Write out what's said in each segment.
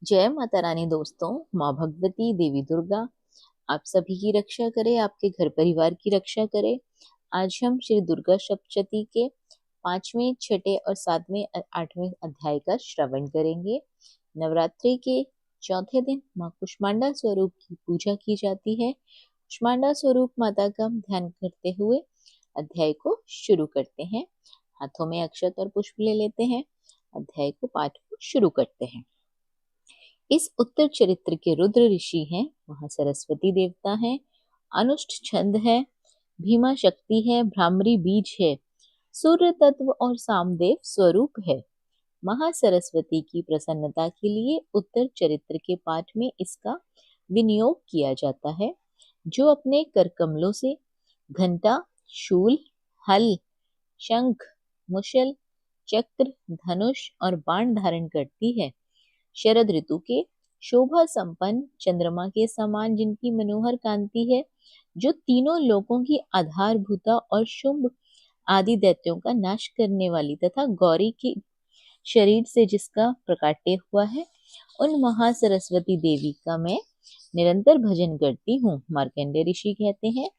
जय माता रानी दोस्तों। माँ भगवती देवी दुर्गा आप सभी की रक्षा करे, आपके घर परिवार की रक्षा करे। आज हम श्री दुर्गा सप्तशती के 5वें, 6ठे और 7वें 8वें अध्याय का श्रवण करेंगे। नवरात्रि के चौथे दिन माँ कुष्मांडा स्वरूप की पूजा की जाती है। कुष्मांडा स्वरूप माता का ध्यान करते हुए अध्याय को शुरू करते हैं। हाथों में अक्षत और पुष्प ले लेते हैं। अध्याय को पाठ को शुरू करते हैं। इस उत्तर चरित्र के रुद्र ऋषि हैं, वहां सरस्वती देवता हैं, अनुष्ठ छंद है, भीमा शक्ति है, भ्रामरी बीज है, सूर्य तत्व और सामदेव स्वरूप है। महासरस्वती की प्रसन्नता के लिए उत्तर चरित्र के पाठ में इसका विनियोग किया जाता है। जो अपने कर कमलों से घंटा, शूल, हल, शंख, मुशल, चक्र, धनुष और बाण धारण करती है। शरद ऋतु के शोभा संपन्न चंद्रमा के समान जिनकी मनोहर कांति है, जो तीनों लोकों की आधारभूता और शुंभ आदि दैत्यों का नाश करने वाली तथा गौरी के शरीर से जिसका प्रकाट्य हुआ है, उन महासरस्वती देवी का मैं निरंतर भजन करती हूँ। मार्कंडेय ऋषि कहते हैं,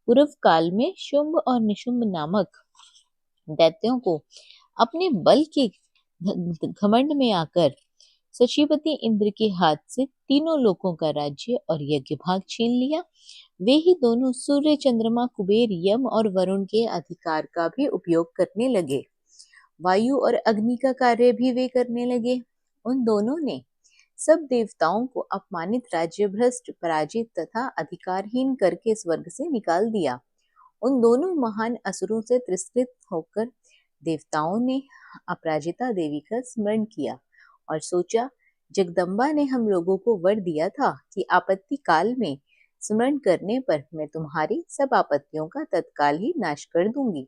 पूर्व काल में शुंभ और निशुंभ नामक दैत्यों को अपने बल के घमंड में आकर शचीपति इंद्र के हाथ से तीनों लोकों का राज्य और यज्ञ भाग छीन लिया। वे ही दोनों सूर्य, चंद्रमा, कुबेर, यम और वरुण के अधिकार का भी उपयोग करने लगे। वायु और अग्नि का कार्य भी वे करने लगे। उन दोनों ने सब देवताओं को अपमानित, राज्य भ्रष्ट, पराजित तथा अधिकारहीन करके स्वर्ग से निकाल दिया। उन दोनों महान असुरों से तिरस्कृत होकर देवताओं ने अपराजिता देवी का स्मरण किया और सोचा, जगदम्बा ने हम लोगों को वर दिया था कि आपत्ति काल में स्मरण करने पर मैं तुम्हारी सब आपत्तियों का तत्काल ही नाश कर दूंगी।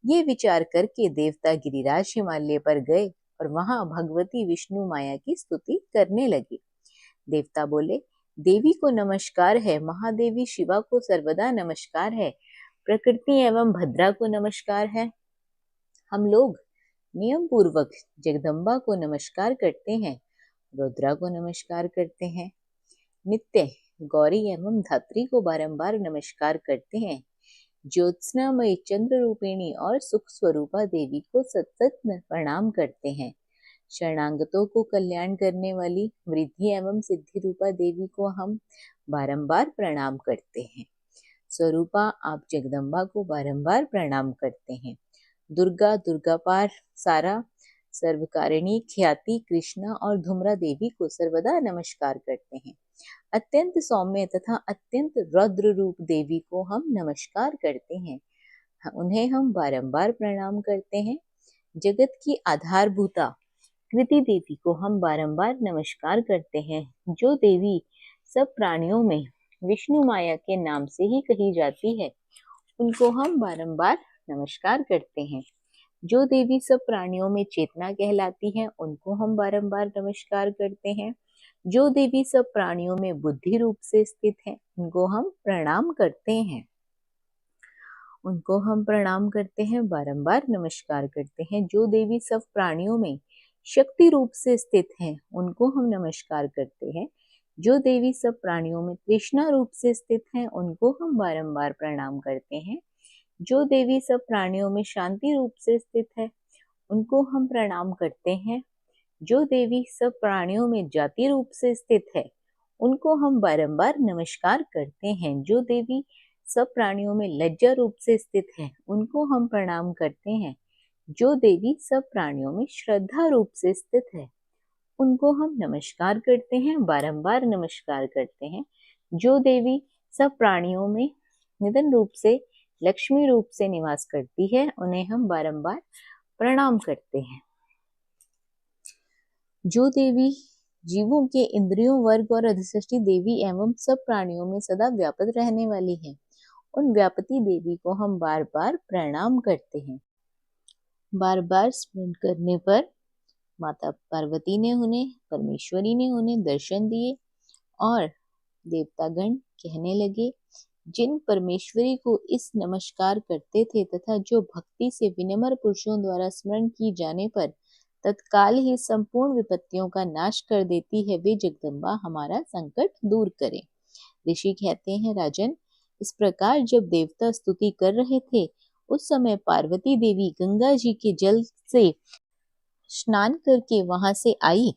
ये विचार करके देवता गिरिराज हिमालय पर गए और वहां भगवती विष्णु माया की स्तुति करने लगे। देवता बोले, देवी को नमस्कार है, महादेवी शिवा को सर्वदा नमस्कार है, प्रकृति एवं भद्रा को नमस्कार है। हम लोग नियम पूर्वक जगदम्बा को नमस्कार करते हैं, रुद्रा को नमस्कार करते हैं, नित्य गौरी एवं धात्री को बारंबार नमस्कार करते हैं, ज्योत्सनामयी चंद्र रूपिणी और सुख स्वरूपा देवी को सतत प्रणाम करते हैं, शरणागतों को कल्याण करने वाली वृद्धि एवं सिद्धि रूपा देवी को हम बारंबार प्रणाम करते हैं। स्वरूपा आप जगदम्बा को बारंबार प्रणाम करते हैं। दुर्गा, दुर्गापार, सारा, सर्वकारिणी, ख्याति, कृष्णा और धूम्रा देवी को सर्वदा नमस्कार करते हैं। अत्यंत सौम्य तथा अत्यंत रौद्र रूप देवी को हम नमस्कार करते हैं। उन्हें हम बारंबार प्रणाम करते हैं। जगत की आधारभूता कृति देवी को हम बारंबार नमस्कार करते हैं। जो देवी सब प्राणियों में विष्णु माया के नाम से ही कही जाती है, उनको हम बारंबार नमस्कार करते हैं। जो देवी सब प्राणियों में चेतना कहलाती है, उनको हम बारंबार नमस्कार करते हैं। जो देवी सब प्राणियों में बुद्धि रूप से स्थित है, उनको हम प्रणाम करते हैं। उनको हम प्रणाम करते हैं, बारंबार नमस्कार करते हैं। जो देवी सब प्राणियों में शक्ति रूप से स्थित है, उनको हम नमस्कार करते हैं। जो देवी सब प्राणियों में तृष्णा रूप से स्थित है, उनको हम बारंबार प्रणाम करते हैं। जो देवी सब प्राणियों में शांति रूप से स्थित है, उनको हम प्रणाम करते हैं। जो देवी सब प्राणियों में जाति रूप से स्थित है, उनको हम बारंबार नमस्कार करते हैं। जो देवी सब प्राणियों में लज्जा रूप से स्थित है, उनको हम प्रणाम करते हैं। जो देवी सब प्राणियों में श्रद्धा रूप से स्थित है, उनको हम नमस्कार करते हैं, बारंबार नमस्कार करते हैं। जो देवी सब प्राणियों में निधन रूप से, लक्ष्मी रूप से निवास करती है, उन्हें हम बारंबार प्रणाम करते हैं। जो देवी जीवों के इंद्रियों, वर्ग और अधिष्ठी देवी एवं सब प्राणियों में सदा व्यापक रहने वाली है, उन व्यापती देवी को हम बार बार प्रणाम करते हैं। बार बार स्मरण करने पर माता पार्वती ने उन्हें, परमेश्वरी ने उन्हें दर्शन दिए और देवतागण कहने लगे, जिन परमेश्वरी को इस नमस्कार करते थे तथा जो भक्ति से विनम्र पुरुषों द्वारा स्मरण की जाने पर तत्काल ही संपूर्ण विपत्तियों का नाश कर देती है, वे जगदम्बा हमारा संकट दूर करे। ऋषि कहते हैं, राजन, इस प्रकार जब देवता स्तुति कर रहे थे, उस समय पार्वती देवी गंगा जी के जल से स्नान करके वहां से आई।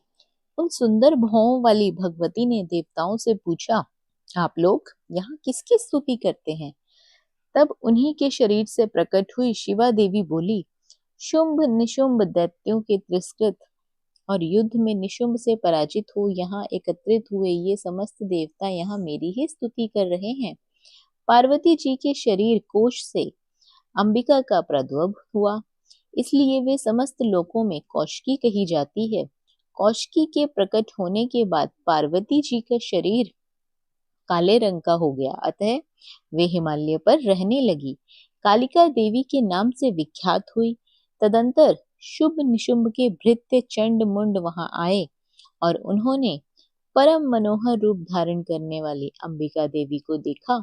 उन सुंदर भौं वाली भगवती ने देवताओं से पूछा, आप लोग यहाँ किसकी स्तुति करते हैं? तब उन्हीं के शरीर से प्रकट हुई शिवा देवी बोली, शुंभ निशुंभ दैत्यों के तिरस्कृत और युद्ध में निशुंभ से पराजित हो यहाँ एकत्रित हुए ये समस्त देवता यहाँ मेरी ही स्तुति कर रहे हैं। पार्वती जी के शरीर कोश से अंबिका का प्रादुर्भाव हुआ, इसलिए वे समस्त लोकों में कौशिकी कही जाती है। कौशिकी के प्रकट होने के बाद पार्वती जी का शरीर काले रंग का हो गया, अतः वे हिमालय पर रहने लगी। कालिका देवी के नाम से विख्यात हुई। तदंतर शुभ निशुंभ के भृत्य चंड मुंड वहां आए और उन्होंने परम मनोहर रूप धारण करने वाली अंबिका देवी को देखा।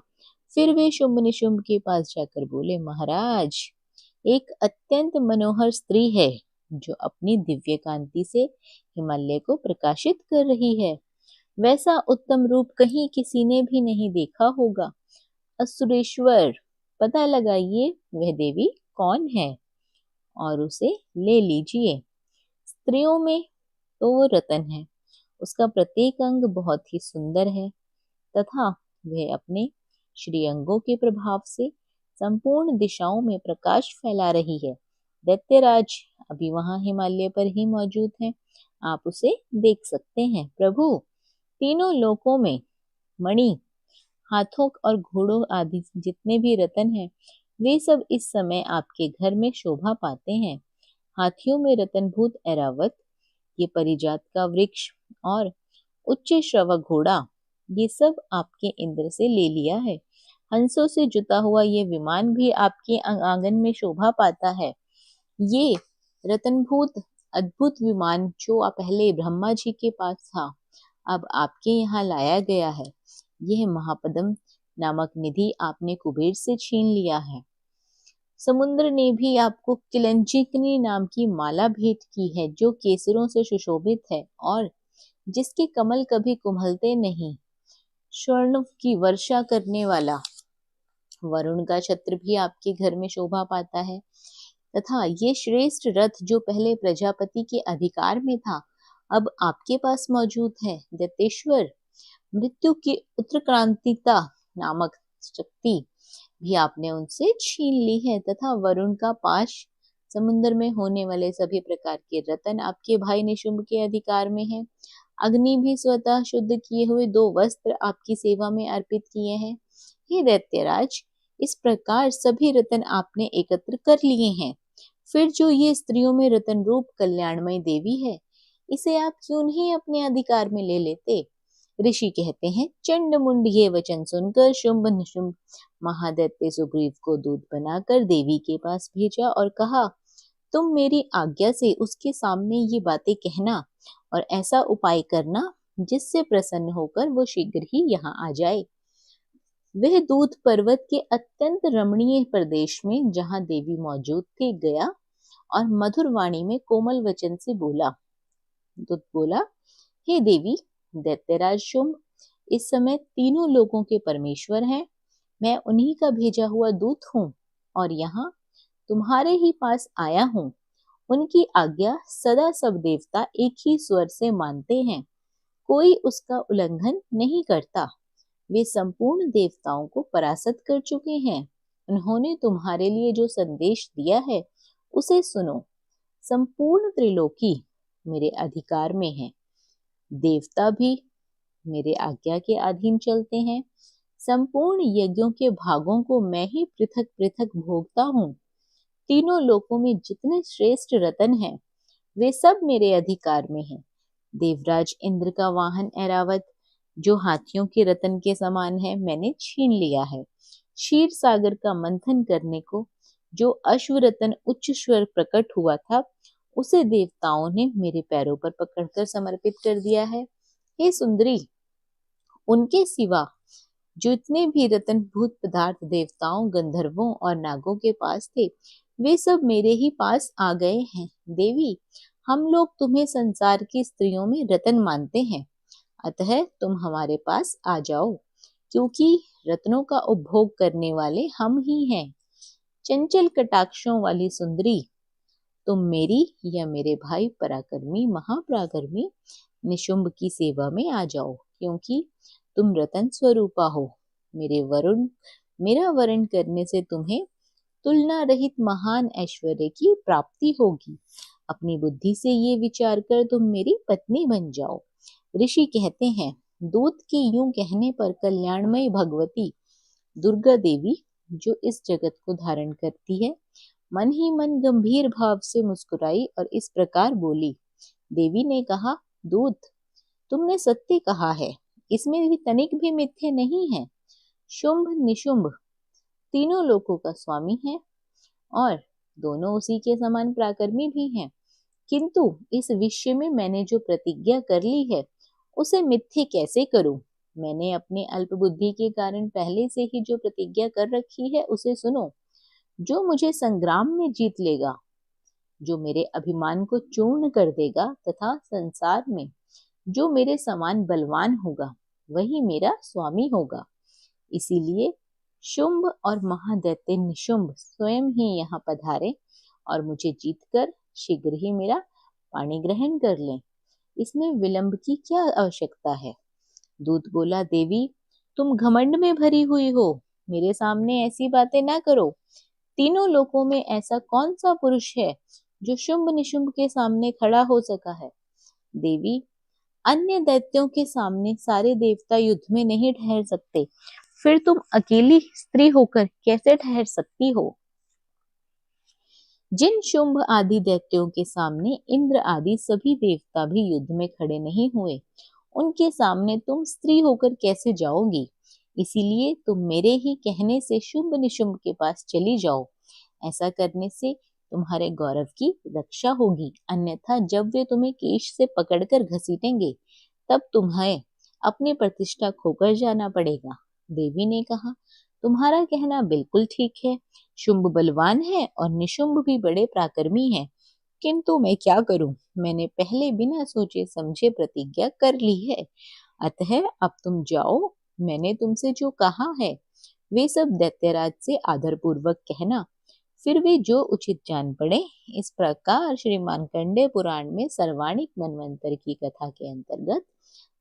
फिर वे शुंभ निशुंभ के पास जाकर बोले, महाराज, एक अत्यंत मनोहर स्त्री है जो अपनी दिव्य कांति से हिमालय को प्रकाशित कर रही है। वैसा उत्तम रूप कहीं किसी ने भी नहीं देखा होगा। असुरेश्वर, पता लगाइए वह देवी कौन है और उसे ले लीजिए। स्त्रियों में तो वो रतन है, उसका प्रत्येक अंग बहुत ही सुंदर है तथा वह अपने श्रीअंगों के प्रभाव से संपूर्ण दिशाओं में प्रकाश फैला रही है। दैत्यराज अभी वहां हिमालय पर ही मौजूद है, आप उसे देख सकते हैं। प्रभु, तीनों लोकों में मणि, हाथों और घोड़ों आदि जितने भी रतन हैं, वे सब इस समय आपके घर में शोभा पाते हैं। हाथियों में रतनभूत ऐरावत, ये परिजात का वृक्ष और उच्च श्रवा घोड़ा, ये सब आपके इंद्र से ले लिया है। हंसों से जुता हुआ ये विमान भी आपके आंगन में शोभा पाता है। ये रतनभूत अद्भुत विमान जो पहले ब्रह्मा जी के पास था, अब आपके यहाँ लाया गया है। यह महापद्म नामक निधि आपने कुबेर से छीन लिया है। समुद्र ने भी आपको किलंजिकनी नाम की माला भेंट की है, जो केसरों से सुशोभित है और जिसके कमल कभी कुम्हलते नहीं। स्वर्ण की वर्षा करने वाला वरुण का छत्र भी आपके घर में शोभा पाता है तथा ये श्रेष्ठ रथ जो पहले प्रजापति के अधिकार में था, अब आपके पास मौजूद है। दैत्येश्वर, मृत्यु की उत्क्रांतिता नामक शक्ति भी आपने उनसे छीन ली है तथा वरुण का पाश, समुद्र में होने वाले सभी प्रकार के रतन आपके भाई निशुंभ के अधिकार में है। अग्नि भी स्वतः शुद्ध किए हुए 2 वस्त्र आपकी सेवा में अर्पित किए हैं। हे दैत्यराज, इस प्रकार सभी रतन आपने एकत्र कर लिए हैं। फिर जो ये स्त्रियों में रतन रूप कल्याणमय देवी है, इसे आप क्यों नहीं अपने अधिकार में ले लेते? ऋषि कहते हैं, चंड मुंड ये वचन सुनकर शुंभ निशुंभ महादैत्य सुग्रीव को दूत बनाकर देवी के पास भेजा और कहा, तुम मेरी आज्ञा से उसके सामने ये बातें कहना और ऐसा उपाय करना जिससे प्रसन्न होकर वो शीघ्र ही यहाँ आ जाए। वह दूत पर्वत के अत्यंत रमणीय प्रदेश में जहाँ देवी मौजूद थी गया और मधुर वाणी में कोमल वचन से बोला। दूत बोला, हे देवी, दैत्यराज शुंभ इस समय तीनों लोगों के परमेश्वर हैं। मैं उन्हीं का भेजा हुआ दूत हूँ और यहाँ तुम्हारे ही पास आया हूँ। उनकी आज्ञा सदा सब देवता एक ही स्वर से मानते हैं, कोई उसका उल्लंघन नहीं करता। वे संपूर्ण देवताओं को परास्त कर चुके हैं। उन्होंने तुम्हारे लिए जो संदेश दिया है उसे सुनो। संपूर्ण त्रिलोकी मेरे अधिकार में है, देवता भी मेरे आज्ञा के अधीन चलते हैं। संपूर्ण यज्ञों के भागों को मैं ही पृथक पृथक भोगता हूँ। तीनों लोकों में जितने श्रेष्ठ रतन हैं, वे सब मेरे अधिकार में हैं। देवराज इंद्र का वाहन ऐरावत, जो हाथियों के रतन के समान है, मैंने छीन लिया है। क्षीर सागर का मंथन करने को जो अश्वरतन उच्च स्वर प्रकट हुआ था, उसे देवताओं ने मेरे पैरों पर पकड़कर समर्पित कर दिया है। हे सुंदरी, उनके सिवा जो इतने भी रतनभूत पदार्थ देवताओं, गंधर्वों और नागों के पास थे, वे सब मेरे ही पास आ गए हैं। देवी, हम लोग तुम्हें संसार की स्त्रियों में रत्न मानते हैं, अतः तुम हमारे पास आ जाओ, क्योंकि रत्नों का उपभोग करने वाले हम ही हैं। चंचल कटाक्षों वाली सुंदरी, तुम मेरी या मेरे भाई पराक्रमी महापराक्रमी निशुंभ की सेवा में आ जाओ, क्योंकि तुम रतन स्वरूपा हो। मेरा वरण करने से तुम्हें तुलना रहित महान ऐश्वर्य की प्राप्ति होगी। अपनी बुद्धि से ये विचार कर तुम मेरी पत्नी बन जाओ। ऋषि कहते हैं, दूत के यूं कहने पर कल्याणमयी भगवती दुर्गा देवी, जो इस जगत को धारण करती है, मन ही मन गंभीर भाव से मुस्कुराई और इस प्रकार बोली। देवी ने कहा, दूत, तुमने सत्य कहा है, इसमें भी तनिक भी मिथ्या नहीं है। शुंभ निशुंभ तीनों लोकों का स्वामी है और दोनों उसी के समान पराक्रमी भी हैं। किंतु इस विषय में मैंने जो प्रतिज्ञा कर ली है, उसे मिथ्या कैसे करूं? मैंने अपने अल्प बुद्धि के कारण पहले से ही जो प्रतिज्ञा कर रखी है, उसे सुनो। जो मुझे संग्राम में जीत लेगा, जो मेरे अभिमान को चूर्ण कर देगा तथा संसार में जो मेरे समान बलवान होगा, वही मेरा स्वामी होगा। इसीलिए शुंभ और महादैत्य निशुंभ स्वयं ही यहाँ पधारे और मुझे जीतकर शीघ्र ही मेरा पाणी ग्रहण कर लें। इसमें विलंब की क्या आवश्यकता है? दूत बोला, देवी, तुम घमंड में भरी हुई हो, मेरे सामने ऐसी बातें ना करो। तीनों लोकों में ऐसा कौन सा पुरुष है जो शुंभ निशुंभ के सामने खड़ा हो सका है? देवी, अन्य दैत्यों के सामने सारे देवता युद्ध में नहीं ठहर सकते, फिर तुम अकेली स्त्री होकर कैसे ठहर सकती हो? जिन शुंभ आदि दैत्यों के सामने इंद्र आदि सभी देवता भी युद्ध में खड़े नहीं हुए, उनके सामने तुम स्त्री होकर कैसे जाओगी? इसीलिए तुम मेरे ही कहने से शुंभ निशुंभ के पास चली जाओ। ऐसा करने से तुम्हारे गौरव की रक्षा होगी, अन्यथा जब वे तुम्हें केश से पकड़कर घसीटेंगे, तब तुम्हें अपनी प्रतिष्ठा खोकर जाना पड़ेगा। देवी ने कहा, तुम्हारा कहना बिल्कुल ठीक है। शुंभ बलवान है और निशुंभ भी बड़े पराक्रमी हैं, किंतु मैं क्या करूं? मैंने पहले बिना सोचे समझे प्रतिज्ञा कर ली है। अतः अब तुम जाओ, मैंने तुमसे जो कहा है वे सब दैत्यराज से आदर पूर्वक कहना, फिर वे जो उचित जान पड़े। इस प्रकार श्री मार्कंडेय पुराण में सर्वाणिक मनवंतर की कथा के अंतर्गत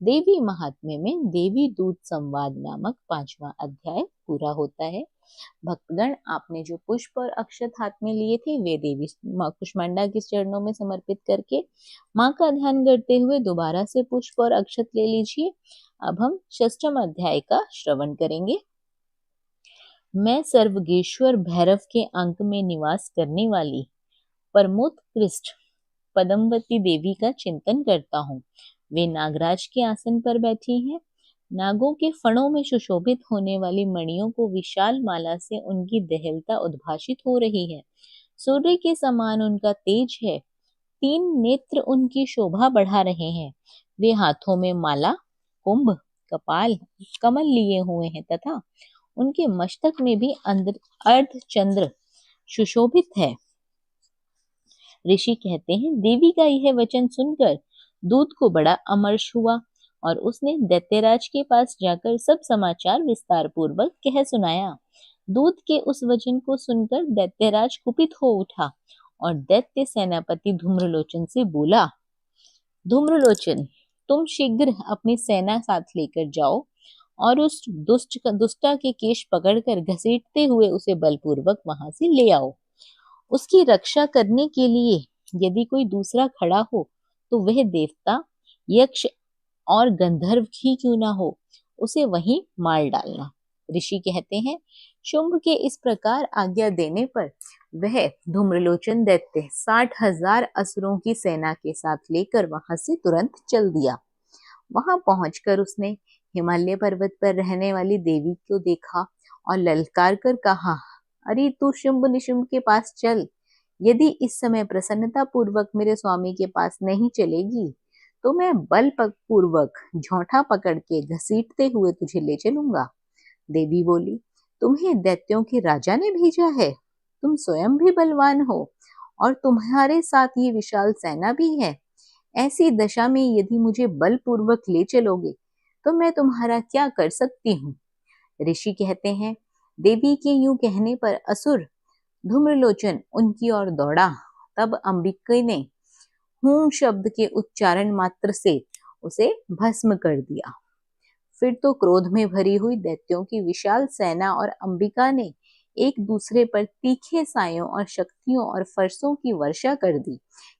देवी महात्म्य में देवी दूत संवाद नामक 5वां अध्याय पूरा होता है। भक्तगण, आपने जो पुष्प और अक्षत हाथ में लिए थे, वे देवी कुष्मांडा के चरणों में समर्पित करके माँ का ध्यान करते हुए दोबारा से पुष्प और अक्षत ले लीजिए। अब हम 6वां अध्याय का श्रवण करेंगे। मैं सर्वगेश्वर भैरव के अंक में निवास करने वाली परमोत्कृष्ट पद्मवती देवी का चिंतन करता हूँ। वे नागराज के आसन पर बैठी हैं। नागों के फणों में सुशोभित होने वाली मणियों को विशाल माला से उनकी देहलता उद्भाषित हो रही है। सूर्य के समान उनका तेज है। 3 नेत्र उनकी शोभा बढ़ा रहे हैं। वे हाथों में माला, कुंभ, कपाल, कमल लिए हुए हैं तथा उनके मस्तक में भी अर्ध चंद्र सुशोभित है। ऋषि कहते हैं, देवी का यह वचन सुनकर दूत को बड़ा अमर्ष हुआ और उसने दैत्यराज के पास जाकर सब समाचार विस्तार पूर्वक कह सुनाया। दूत के उस वचन को सुनकर दैत्यराज कुपित हो उठा और दैत्य सेनापति धूम्रलोचन से बोला, धूम्रलोचन, तुम शीघ्र अपनी सेना साथ लेकर जाओ और उस दुष्टा के केश पकड़कर घसीटते हुए उसे बलपूर्वक वहां से ले आओ। उसकी रक्षा करने के लिए यदि कोई दूसरा खड़ा हो तो वह देवता, यक्ष और गंधर्व ही क्यों ना हो, उसे वहीं मार डालना। ऋषि कहते हैं, शुंभ के इस प्रकार आज्ञा देने पर वह धूम्रलोचन दैत्य 60,000 असुरों की सेना के साथ लेकर वहां से तुरंत चल दिया। वहां पहुंचकर उसने हिमालय पर्वत पर रहने वाली देवी को देखा और ललकार कर कहा, अरे तू शुंभ निशुंभ के पास चल। यदि इस समय प्रसन्नता पूर्वक मेरे स्वामी के पास नहीं चलेगी तो मैं बल पूर्वक झोंटा पकड़ के घसीटते हुए तुझे ले चलूंगा। देवी बोली, तुम्हें दैत्यों के राजा ने भेजा है? तुम स्वयं भी बलवान हो और तुम्हारे साथ ये विशाल सेना भी है। ऐसी दशा में यदि मुझे बलपूर्वक ले चलोगे तो मैं तुम्हारा क्या कर सकती हूँ। ऋषि कहते हैं, देवी के यूं कहने पर असुर धूम्रलोचन उनकी ओर दौड़ा। तब अंबिका ने हूं शब्द के उच्चारण मात्र से उसे भस्म कर दिया। फिर तो क्रोध में भरी हुई दैत्यों की विशाल सेना और अंबिका ने एक दूसरे पर तीखे सायों और शक्तियों और फरसों की वर्षा कर दी।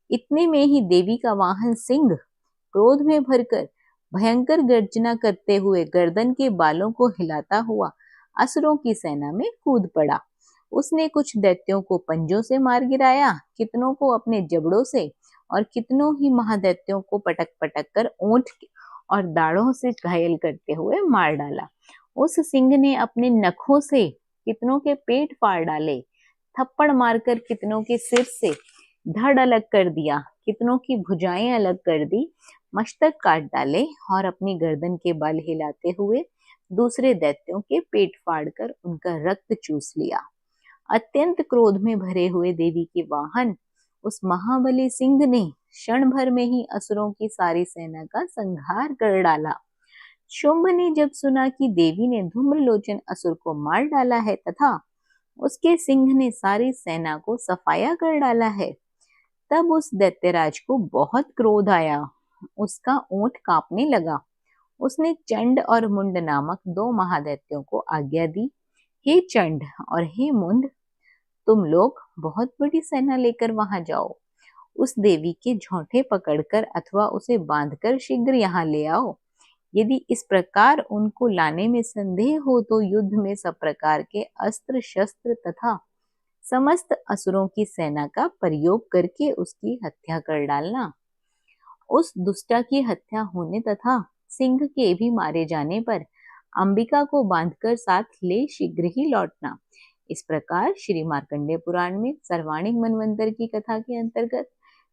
इतने में ही देवी का वाहन सिंह क्रोध में भरकर भयंकर गर्जना करते हुए गर्दन के बालों को हिलाता हुआ असुरों की सेना में कूद पड़ा। उसने कुछ दैत्यों को पंजों से मार गिराया, कितनों को अपने जबड़ों से और कितनों ही महादैत्यों को पटक पटक कर ओंठ और दाढ़ों से घायल करते हुए मार डाला। उस सिंह ने अपने नखों से कितनों के पेट फाड़ डाले, थप्पड़ मारकर कितनों के सिर से धड़ अलग कर दिया, कितनों की भुजाएं अलग कर दी, मस्तक काट डाले और अपनी गर्दन के बाल हिलाते हुए दूसरे दैत्यों के पेट फाड़कर उनका रक्त चूस लिया। अत्यंत क्रोध में भरे हुए देवी के वाहन उस महाबली सिंह ने क्षण भर में ही असुरों की सारी सेना का संहार कर डाला। शुंभ ने जब सुना कि देवी ने धूम्रलोचन असुर को मार डाला है तथा उसके सिंह ने सारी सेना को सफाया कर डाला है, तब उस दैत्यराज को बहुत क्रोध आया। उसका ओंठ कांपने लगा। उसने चंड और मुंड नामक दो महादैत्यों को आज्ञा दी, हे चंड और हे मुंड, तुम लोग बहुत बड़ी सेना लेकर वहां जाओ। उस देवी के झोंटे पकड़कर अथवा उसे बांधकर शीघ्र यहाँ ले आओ। यदि इस प्रकार उनको लाने में संदेह हो तो युद्ध में सब प्रकार के अस्त्र शस्त्र तथा समस्त असुरों की सेना का प्रयोग करके उसकी हत्या कर डालना। उस दुष्टा की हत्या होने तथा सिंह के भी मारे जाने पर अंबिका को बांधकर साथ ले शीघ्र ही लौटना। इस प्रकार श्री मार्कंडेय पुराण में सर्वाणिक मनवंतर की कथा के अंतर्गत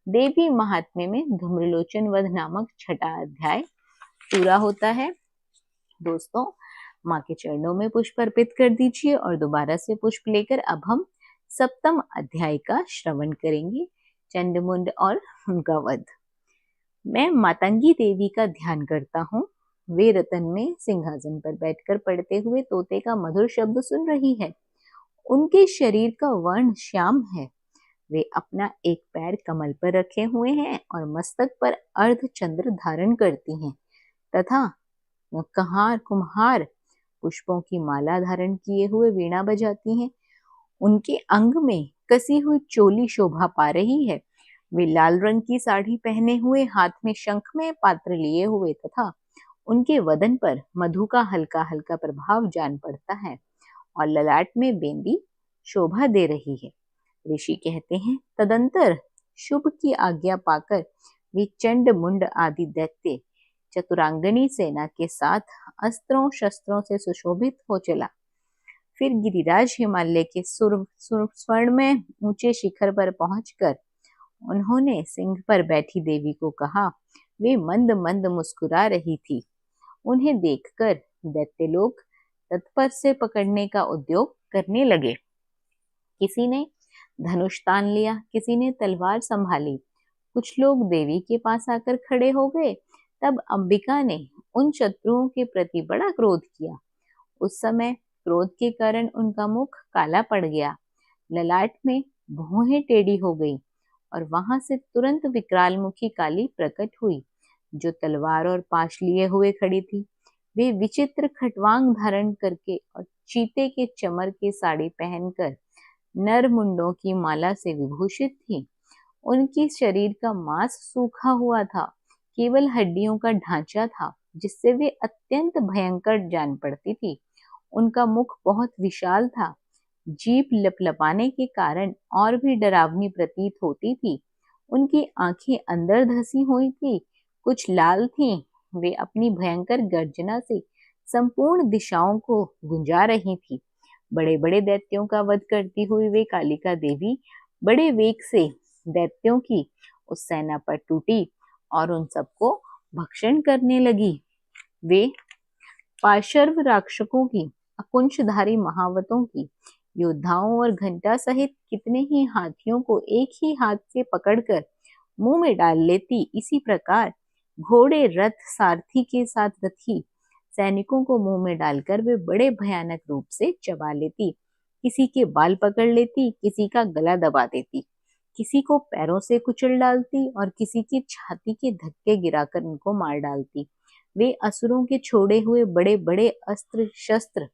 देवी महात्म्य में धूम्रलोचन वध नामक छठा अध्याय पूरा होता है। दोस्तों, माँ के चरणों में पुष्प अर्पित कर दीजिए और दोबारा से पुष्प लेकर अब हम सप्तम अध्याय का श्रवण करेंगे, चंडमुंड और उनका वध। मैं मातंगी देवी का ध्यान करता हूँ। वे रतन में सिंहासन पर बैठकर पढ़ते हुए तोते का मधुर शब्द सुन रही है। उनके शरीर का वर्ण श्याम है। वे अपना एक पैर कमल पर रखे हुए हैं और मस्तक पर अर्ध चंद्र धारण करती हैं तथा कुम्हार पुष्पों की माला धारण किए हुए वीणा बजाती हैं। उनके अंग में कसी हुई चोली शोभा पा रही है। वे लाल रंग की साड़ी पहने हुए, हाथ में शंखमय पात्र लिए हुए तथा उनके वदन पर मधु का हल्का हल्का प्रभाव जान पड़ता है और ललाट में बेंदी शोभा दे रही है। ऋषि कहते हैं, तदंतर शुभ की आज्ञा पाकर वे चंड मुंड आदि दैत्य चतुरांगनी सेना के साथ अस्त्रों शस्त्रों से सुशोभित हो चला। फिर गिरिराज हिमालय के स्वर्ण में ऊंचे शिखर पर पहुंचकर उन्होंने सिंह पर बैठी देवी को कहा। वे मंद मंद मुस्कुरा रही थी। उन्हें देखकर दैत्य लोग तत्पर से पकड़ने का उद्योग करने लगे। किसी ने धनुष तान लिया, किसी ने तलवार संभाली। कुछ लोग देवी के पास आकर खड़े हो गए। तब अंबिका ने उन शत्रुओं के प्रति बड़ा क्रोध किया। उस समय क्रोध के कारण उनका मुख काला पड़ गया, ललाट में भौहें टेढ़ी हो गई और वहां से तुरंत विकराल मुखी काली प्रकट हुई, जो तलवार और पाश लिए हुए खड़ी थी। वे विचित्र खटवांग धारण करके और चीते के चमर की साड़ी पहनकर नर मुंडों की माला से विभूषित थी। उनकी शरीर का मांस सूखा हुआ था, केवल हड्डियों का ढांचा था, जिससे वे अत्यंत भयंकर जान पड़ती थी। उनका मुख बहुत विशाल था, जीभ लपलपाने के कारण और भी डरावनी प्रतीत होती थी। उनकी आंखें अंदर धसी हुई थी, कुछ लाल थीं। वे अपनी भयंकर गर्जना से संपूर्ण दिशाओं को गुंजा रही थी। बड़े बड़े दैत्यों का वध करती हुई वे कालिका देवी बड़े वेग से दैत्यों की उस सेना पर टूटी और उन सबको भक्षण करने लगी। वे पाशर्व राक्षकों की, अकुंशधारी महावतों की योद्धाओं और घंटा सहित कितने ही हाथियों को एक ही हाथ से पकड़कर मुंह में डाल लेती। इसी प्रकार घोड़े, रथ, सारथी के साथ रथी सैनिकों को मुंह में डालकर वे बड़े भयानक रूप से चबा लेती। किसी के बाल पकड़ लेती, किसी का गला दबा देती, किसी को पैरों से कुचल डालती और किसी की छाती के धक्के गिराकर उनको मार डालती। वे असुरों के छोड़े हुए बड़े बड़े अस्त्र शस्त्र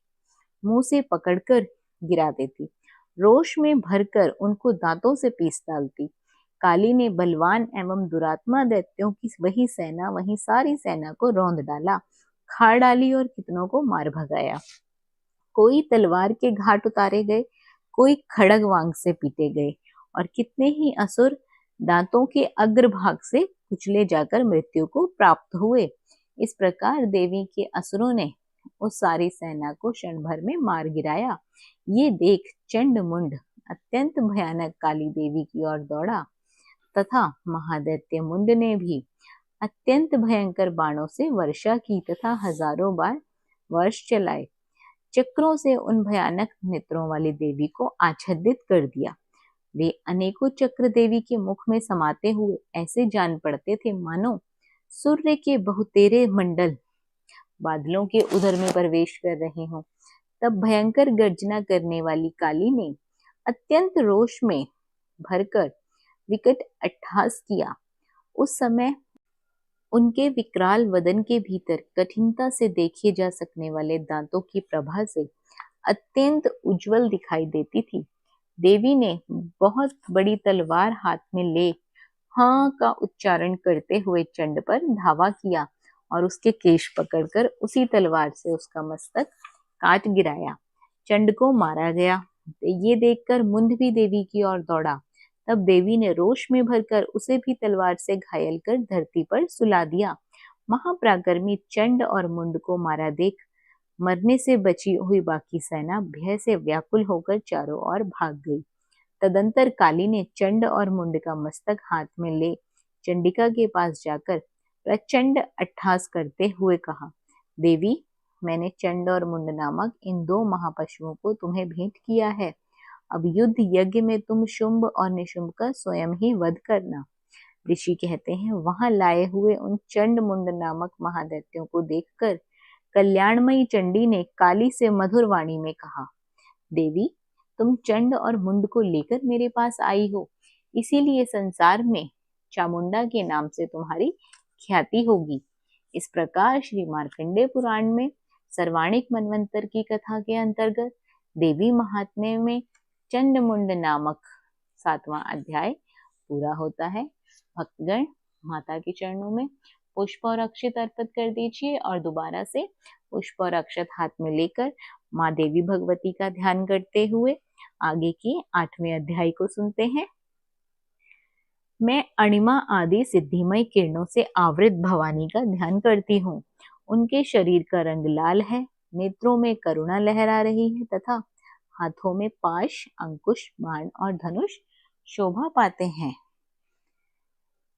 मुंह से पकड़कर गिरा देती, रोष में भरकर उनको दांतों से पीस डालती। काली ने बलवान एवं दुरात्मा दैत्यों की वही सेना, वही सारी सेना को रौंद डाला, खाड़ डाली और कितनों को मार भगाया। कोई तलवार के घाट उतारे गए, कोई खड़ग वांग से पीटे गए और कितने ही असुर दांतों के अग्रभाग से कुचले जाकर मृत्यु को प्राप्त हुए। इस प्रकार देवी के असुरों ने उस सारी सेना को क्षण भर में मार गिराया। ये देख चंड मुंड अत्यंत भयानक काली देवी की ओर दौड़ा तथा महादैत्य मुंड ने भी अत्यंत भयंकर बाणों से वर्षा की तथा हजारों बार वर्ष चलाए। चक्रों से उन भयानक नेत्रों वाली देवी को आच्छादित कर दिया। वे अनेकों चक्र देवी के मुख में समाते हुए ऐसे जान पड़ते थे मानो सूर्य के बहुतेरे मंडल बादलों के उदर में प्रवेश कर रहे हों। तब भयंकर गर्जना करने वाली काली ने अत्यंत रोष में भरकर विकट अट्टहास किया। उस समय उनके विकराल वदन के भीतर कठिनता से देखे जा सकने वाले दांतों की प्रभा से अत्यंत उज्जवल दिखाई देती थी। देवी ने बहुत बड़ी तलवार हाथ में ले हाँ का उच्चारण करते हुए चंड पर धावा किया और उसके केश पकड़कर उसी तलवार से उसका मस्तक काट गिराया। चंड को मारा गया। ये देखकर मुंड भी देवी की ओर दौड़ा। तब देवी ने रोष में भरकर उसे भी तलवार से घायल कर धरती पर सुला दिया। महापराक्रमी चंड और मुंड को मारा देख मरने से बची हुई बाकी सेना भय से व्याकुल होकर चारों ओर भाग गई। तदंतर काली ने चंड और मुंड का मस्तक हाथ में ले चंडिका के पास जाकर प्रचंड अट्टहास करते हुए कहा, देवी, मैंने चंड और मुंड नामक इन दो महापशुओं को तुम्हें भेंट किया है। अब युद्ध यज्ञ में तुम शुंभ और निशुंभ का स्वयं ही वध करना। ऋषि कहते हैं, वहां लाए हुए उन चंड मुंड नामक महादैत्यों को देखकर कल्याणमयी चंडी ने काली से मधुर वाणी में कहा, देवी, तुम चंड और मुंड को लेकर मेरे पास आई हो, इसीलिए संसार में चामुंडा के नाम से तुम्हारी ख्याति होगी। इस प्रकार श्री मार्कंडेय पुराण में सर्वाणिक मनवंतर की कथा के अंतर्गत देवी महात्म्य में चंड मुंड नामक 7वां अध्याय पूरा होता है। भक्तगण माता के चरणों में पुष्प और अक्षत अर्पित कर दीजिए और दोबारा से पुष्प और अक्षत हाथ में लेकर माँ देवी भगवती का ध्यान करते हुए आगे की 8वें अध्याय को सुनते हैं। मैं अणिमा आदि सिद्धिमय किरणों से आवृत भवानी का ध्यान करती हूँ। उनके शरीर का रंग लाल है, नेत्रों में करुणा लहरा रही है तथा हाथों में पाश, अंकुश, बाण और धनुष शोभा पाते हैं।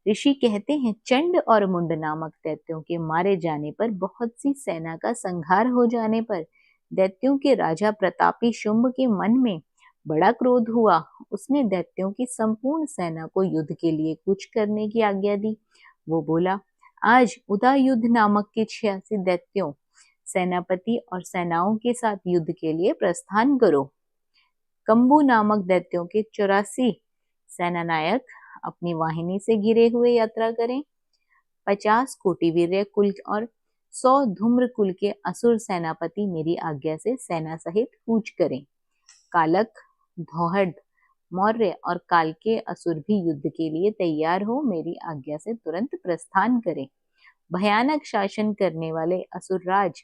ऋषि कहते हैं, चंड और मुंड नामक दैत्यों के मारे जाने पर, बहुत सी सेना का संहार हो जाने पर दैत्यों के राजा प्रतापी शुंभ के मन में बड़ा क्रोध हुआ। उसने दैत्यों की संपूर्ण सेना को युद्ध के लिए कूच करने की आज्ञा दी। वो बोला, आज उदायुद्ध नामक के 86 दैत्यों, सेनापति और सेनाओं के साथ युद्ध के लिए प्रस्थान करो। कंबू नामक दैत्यों के 84 सेनानायक अपनी वाहिनी से घिरे हुए यात्रा करें। 50 कोटिवीर्य कुल और 100 धूम्र कुल के असुर सेनापति मेरी आज्ञा से सेना सहित कूच करें। कालक, धौहड, मौर्य और काल के असुर भी युद्ध के लिए तैयार हो मेरी आज्ञा से तुरंत प्रस्थान करें। भयानक शासन करने वाले असुरराज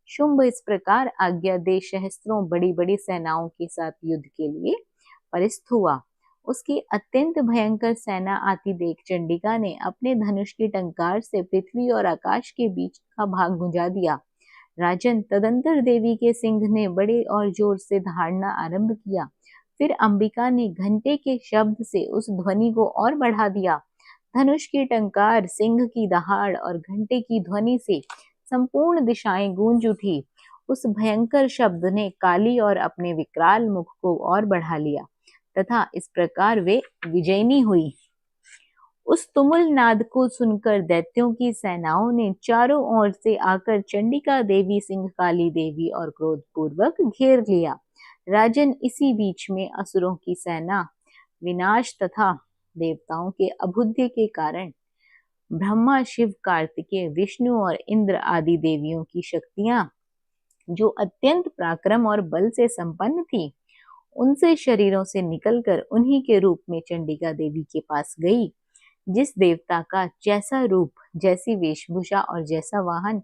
शुंभ इस प्रकार आज्ञा दे सहस्त्रों बड़ी बड़ी सेनाओं के साथ युद्ध के लिए परिस्थ हुआ। उसकी अत्यंत भयंकर सेना आती देख चंडिका ने अपने धनुष की टंकार से पृथ्वी और आकाश के बीच का भाग गुंजा दिया। राजन, तदंतर देवी के सिंह ने बड़े और जोर से दहाड़ना आरंभ किया। फिर अंबिका ने घंटे के शब्द से उस ध्वनि को और बढ़ा दिया। धनुष की टंकार, सिंह की दहाड़ और घंटे की ध्वनि से संपूर्ण दिशाएं गूंज उठी। उस भयंकर शब्द ने काली और अपने विकराल मुख को और बढ़ा लिया तथा इस प्रकार वे विजयनी हुई। उस तुमुल नाद को सुनकर दैत्यों की सेनाओं ने चारों ओर से आकर चंडिका देवी, सिंह काली देवी और क्रोध पूर्वक घेर लिया। राजन, इसी बीच में असुरों की सेना विनाश तथा देवताओं के अभुद्य के कारण ब्रह्मा, शिव, कार्तिकेय, विष्णु और इंद्र आदि देवियों की शक्तियां जो अत्यंत पराक्रम और बल से संपन्न थी, उनसे शरीरों से निकलकर उन्हीं के रूप में चंडिका देवी के पास गई। जिस देवता का जैसा रूप, जैसी वेशभूषा और जैसा वाहन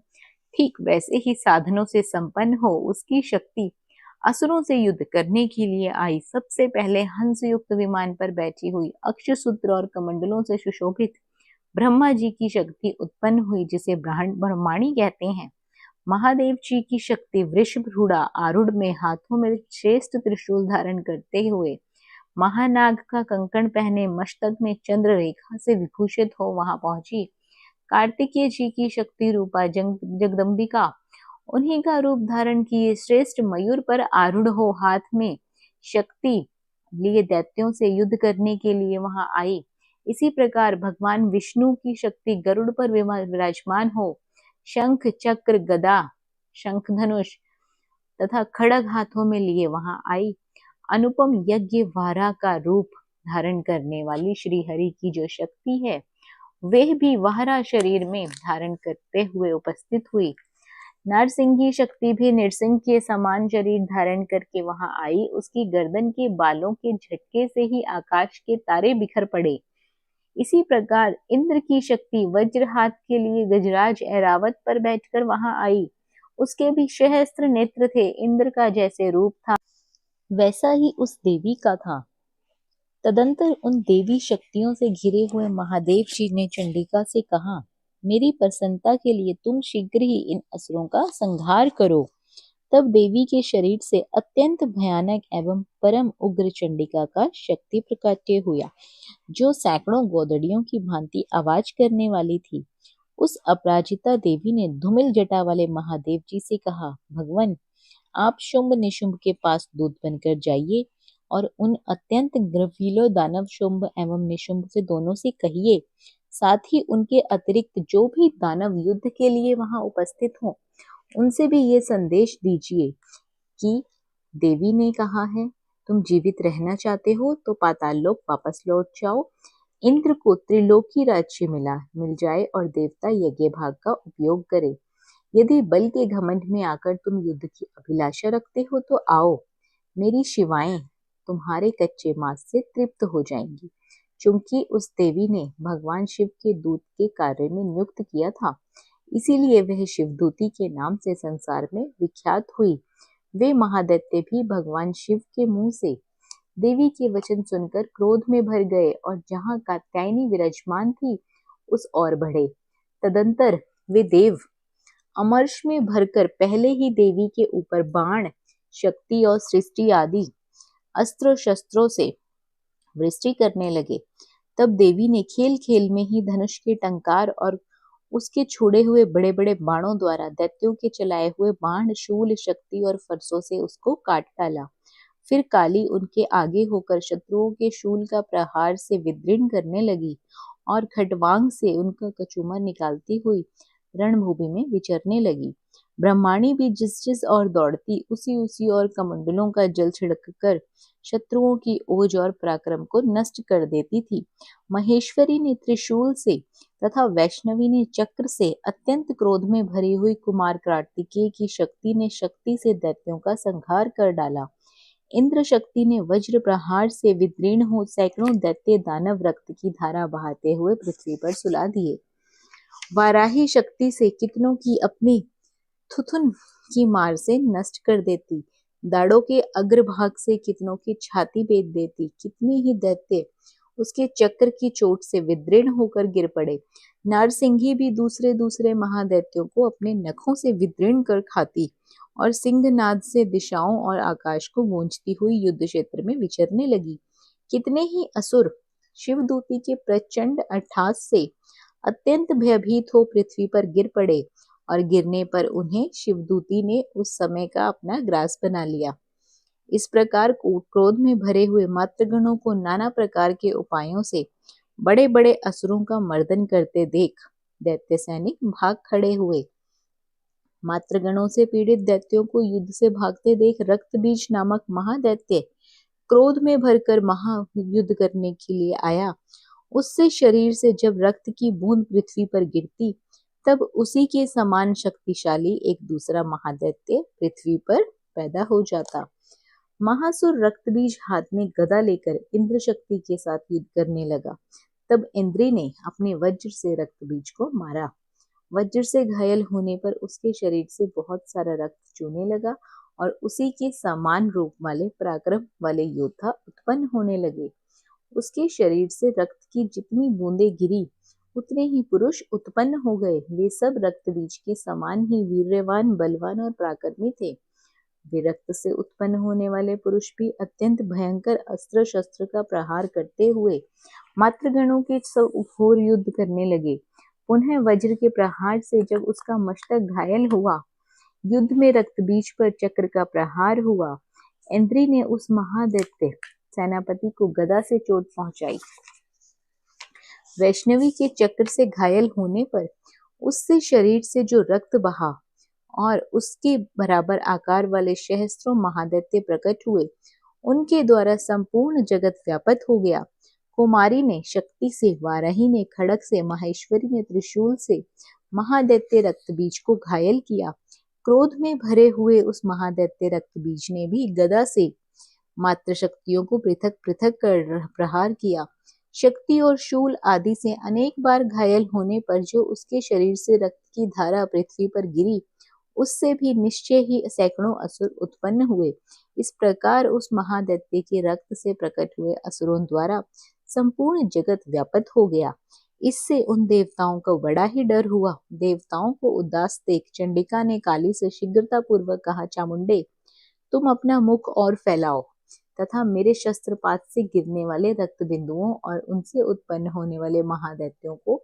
ठीक वैसे ही साधनों से संपन्न हो, उसकी शक्ति असुरों से युद्ध करने के लिए आई। सबसे पहले हंस युक्त विमान पर बैठी हुई, अक्षसूत्र और कमंडलों से सुशोभित ब्रह्मा जी की शक्ति उत्पन्न हुई, जिसे ब्रह्माणी कहते हैं। महादेव जी की शक्ति वृषभरूढ़ा आरूढ़ में हाथों में श्रेष्ठ त्रिशूल धारण करते हुए, महानाग का कंकण पहने, मस्तक में चंद्र रेखा से विभूषित हो वहां पहुंची। कार्तिकेय जी की शक्ति रूपा जगदम्बिका उन्हीं का रूप धारण किए श्रेष्ठ मयूर पर आरूढ़ हो हाथ में शक्ति लिए दैत्यों से युद्ध करने के लिए वहां आई। इसी प्रकार भगवान विष्णु की शक्ति गरुड़ पर विराजमान हो शंख, चक्र, गदा, शंख धनुष तथा खड़ग हाथों में लिए वहां आई। अनुपम यज्ञ वारा का रूप धारण करने वाली श्री हरि की जो शक्ति है, वह भी वारा शरीर में धारण करते हुए उपस्थित हुई। नरसिंह शक्ति भी नृसिंह के समान शरीर धारण करके वहां आई। उसकी गर्दन के बालों के झटके से ही आकाश के तारे बिखर पड़े। इसी प्रकार इंद्र की शक्ति वज्र हाथ के लिए गजराज ऐरावत पर बैठकर वहां आई। उसके भी सहस्त्र नेत्र थे। इंद्र का जैसे रूप था, वैसा ही उस देवी का था। तदंतर उन देवी शक्तियों से घिरे हुए महादेव जी ने चंडिका से कहा, मेरी प्रसन्नता के लिए तुम शीघ्र ही इन असुरों का संहार करो। तब देवी के शरीर से अत्यंत भयानक एवं परम उग्र चंडिका का शक्ति प्रकाट्य हुआ, जो सैकड़ों गोदड़ियों की भांति आवाज करने वाली थी। उस अपराजिता देवी ने धूमिल जटा वाले महादेव जी से कहा, भगवान, आप शुंभ निशुंभ के पास दूत बनकर जाइए और उन अत्यंत ग्रवीलो दानव शुंभ एवं निशुंभ से दोनों से कहिए, साथ ही उनके अतिरिक्त जो भी दानव युद्ध के लिए वहां उपस्थित हों, उनसे भी ये संदेश दीजिए कि देवी ने कहा है, तुम जीवित रहना चाहते हो तो पाताल लोक वापस लौट जाओ। इंद्र को त्रिलोकी राज्य मिल जाए और देवता यज्ञ भाग का उपयोग करे। यदि बल के घमंड में आकर तुम युद्ध की अभिलाषा रखते हो तो आओ, मेरी शिवाएं तुम्हारे कच्चे मांस से तृप्त हो जाएंगी। चूंकि उस देवी ने भगवान शिव के दूत के कार्य में नियुक्त किया था, इसीलिए वह शिवदूती के नाम से संसार में विख्यात हुई। वे महादैत्य भी भगवान शिव के मुंह से देवी के वचन सुनकर क्रोध में भर गए और जहां कात्यायनी विराजमान थी, उस ओर बढ़े। तदंतर वे देव अमर्ष में भरकर पहले ही देवी के ऊपर बाण, शक्ति और सृष्टि आदि अस्त्र शस्त्रों से वृष्टि करने लगे। तब देवी ने खेल खेल में ही धनुष के टंकार और उसके छोड़े हुए बड़े बड़े बाणों द्वारा दैत्यों के चलाए हुए बाण, शूल, शक्ति और फरसों से उसको काट डाला। फिर काली उनके आगे होकर शत्रुओं के शूल का प्रहार से विदीर्ण करने लगी और खटवांग से उनका कचूमर निकालती हुई रणभूमि में विचरने लगी। ब्रह्माणी भी जिस जिस ओर दौड़ती, उसी उसी ओर कमंडलों का जल छिड़क कर शत्रुओं की ओज और पराक्रम को नष्ट कर देती थी। महेश्वरी ने त्रिशूल से तथा वैष्णवी ने चक्र से, अत्यंत क्रोध में भरी हुई कुमार कार्तिकेय की शक्ति ने शक्ति से दैत्यों का संहार कर डाला। इंद्र शक्ति ने वज्र प्रहार से विदीर्ण हो सैकड़ों दैत्य दानव रक्त की धारा बहाते हुए पृथ्वी पर सुला दिए। वाराही शक्ति से कितनों की अपनी थुथुन की मार से नष्ट कर देती। दाड़ों के अग्रभाग से कितनों की छाती बेच देती। कितने ही दैत्य उसके चक्र की चोट से विदीर्ण होकर गिर पड़े। नारसिंही भी दूसरे दूसरे महादैत्यों को अपने नखों से विदीर्ण कर खाती और सिंहनाद से दिशाओं और आकाश को गूंजती हुई युद्ध क्षेत्र में विचरने लगी। कितने ही असुर शिवदूती के प्रचंड अट्टहास से अत्यंत भयभीत हो पृथ्वी पर गिर पड़े और गिरने पर उन्हें शिवदूती ने उस समय का अपना ग्रास बना लिया। इस प्रकार क्रोध में भरे हुए मातृगणों को नाना प्रकार के उपायों से बड़े बड़े असुरों का मर्दन करते देख दैत्य सैनिक भाग खड़े हुए। मातृगणों से पीड़ित दैत्यों को युद्ध से भागते देख रक्तबीज नामक महादैत्य क्रोध में भरकर महायुद्ध करने के लिए आया। उससे शरीर से जब रक्त की बूंद पृथ्वी पर गिरती, तब उसी के समान शक्तिशाली एक दूसरा महादैत्य पृथ्वी पर पैदा हो जाता। महासुर रक्तबीज हाथ में गदा लेकर इंद्र शक्ति के साथ युद्ध करने लगा। तब इंद्री ने अपने वज्र से रक्तबीज को मारा। वज्र से घायल होने पर उसके शरीर से बहुत सारा रक्त चूने लगा और उसी के समान रूप वाले पराक्रम वाले योद्धा उत्पन्न होने लगे। उसके शरीर से रक्त की जितनी बूंदें गिरी, उतने ही पुरुष उत्पन्न हो गए। वे सब रक्तबीज के समान ही वीर्यवान, बलवान और पराक्रमी थे। वे रक्त से उत्पन्न होने वाले पुरुष भी अत्यंत भयंकर अस्त्र शस्त्र का प्रहार करते हुए मातृगणों के सब घोर युद्ध करने लगे। पुनः वज्र के प्रहार से जब उसका मस्तक घायल हुआ, युद्ध में रक्तबीज पर चक्र का प्रहार हुआ। इंद्री ने उस महादैत्य सेनापति को गदा से चोट पहुंचाई। वैष्णवी के चक्र से घायल होने पर उससे शरीर से जो रक्त बहा और उसके बराबर आकार वाले सहस्त्रों महादैत्य प्रकट हुए, उनके द्वारा संपूर्ण जगत व्यापत हो गया। कुमारी ने शक्ति से, वाराही ने खड़ग से, माहेश्वरी ने त्रिशूल से महादैत्य रक्तबीज को घायल किया। क्रोध में भरे हुए उस महादैत्य रक्तबीज ने भी गदा से मात्र शक्तियों को पृथक पृथक कर प्रहार किया। शक्ति और शूल आदि से अनेक बार घायल होने पर जो उसके शरीर से रक्त की धारा पृथ्वी पर गिरी, उससे भी निश्चय ही सैकड़ों असुर उत्पन्न हुए। इस प्रकार उस महादैत्य के रक्त से प्रकट हुए असुरों द्वारा संपूर्ण जगत व्यापत हो गया। इससे उन देवताओं को बड़ा ही डर हुआ। देवताओं को उदास देख चंडिका ने काली से शीघ्रता पूर्वक कहा, चामुंडे, तुम अपना मुख और फैलाओ तथा मेरे शस्त्रपात से गिरने वाले रक्त बिंदुओं और उनसे उत्पन्न होने वाले महादैत्यों को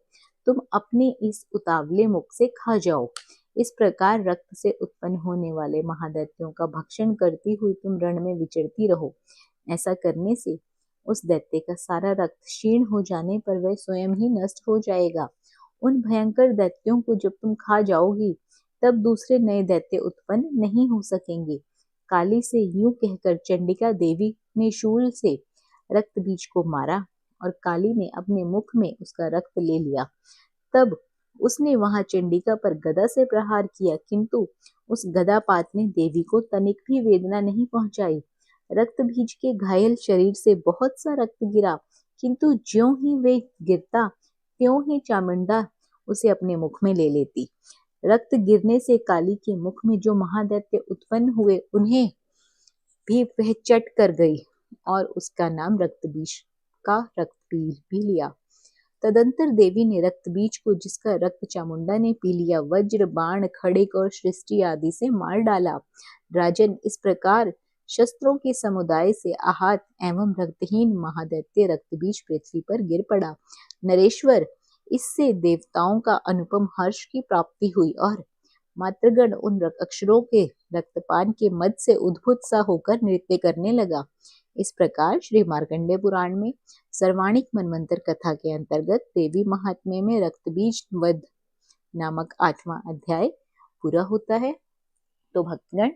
तुम अपने इस उतावले मुख से खा जाओ। इस प्रकार रक्त से उत्पन्न होने वाले महादैत्यों का भक्षण करती हुई तुम रण में विचरती रहो। ऐसा करने से उस दैत्य का सारा रक्त क्षीण हो जाने पर वह स्वयं ही नष्ट हो जाएगा। उन भयंकर दैत्यों को जब तुम खा जाओगी, तब दूसरे नए दैत्य उत्पन्न नहीं हो सकेंगे। काली से यूं कहकर चंडिका देवी ने शूल से रक्त बीज को मारा और काली ने अपने मुख में उसका रक्त ले लिया। तब उसने वहां चंडिका पर गदा से प्रहार किया, किंतु उस गदापात ने देवी को तनिक भी वेदना नहीं पहुंचाई। रक्त बीज के घायल शरीर से बहुत सा रक्त गिरा, किंतु ज्यों ही वे गिरता त्यों ही चामुंडा उसे अपने मुख में ले लेती। रक्त गिरने से काली के मुख में जो महादैत्य उत्पन्न हुए, उन्हें भी वह चट कर गई और उसका नाम रक्तबीज का रक्तबीज भी लिया। तदंतर देवी ने रक्तबीज को, जिसका रक्त चामुंडा ने पी लिया, वज्र, बाण, खड़ग और सृष्टि आदि से मार डाला। राजन, इस प्रकार शस्त्रों के समुदाय से आहत एवं रक्तहीन महादैत्य रक्तबीज पृथ्वी पर गिर पड़ा। नरेश्वर, इससे देवताओं का अनुपम हर्ष की प्राप्ति हुई और मातृगण उन अक्षरों के रक्तपान के मद से उद्भुत सा होकर नृत्य करने लगा। इस प्रकार श्री मार्कंडेय पुराण में सर्वाणिक मनवंतर कथा के अंतर्गत देवी महात्म्य में रक्तबीज वध नामक 8वां अध्याय पूरा होता है। तो भक्तगण,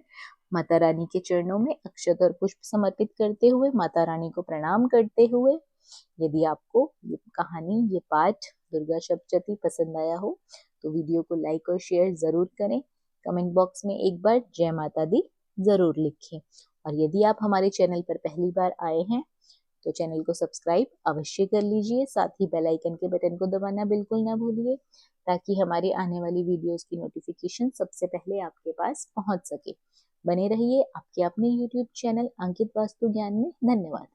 माता रानी के चरणों में अक्षत और पुष्प समर्पित करते हुए, माता रानी को प्रणाम करते हुए, यदि आपको ये कहानी, ये पाठ दुर्गा सप्तशती पसंद आया हो तो वीडियो को लाइक और शेयर जरूर करें। कमेंट बॉक्स में एक बार जय माता दी जरूर लिखें। और यदि आप हमारे चैनल पर पहली बार आए हैं तो चैनल को सब्सक्राइब अवश्य कर लीजिए। साथ ही बेल आइकन के बटन को दबाना बिल्कुल ना भूलिए, ताकि हमारी आने वाली वीडियोस की नोटिफिकेशन सबसे पहले आपके पास पहुंच सके। बने रहिए आपके अपने YouTube चैनल अंकित वास्तु ज्ञान में। धन्यवाद।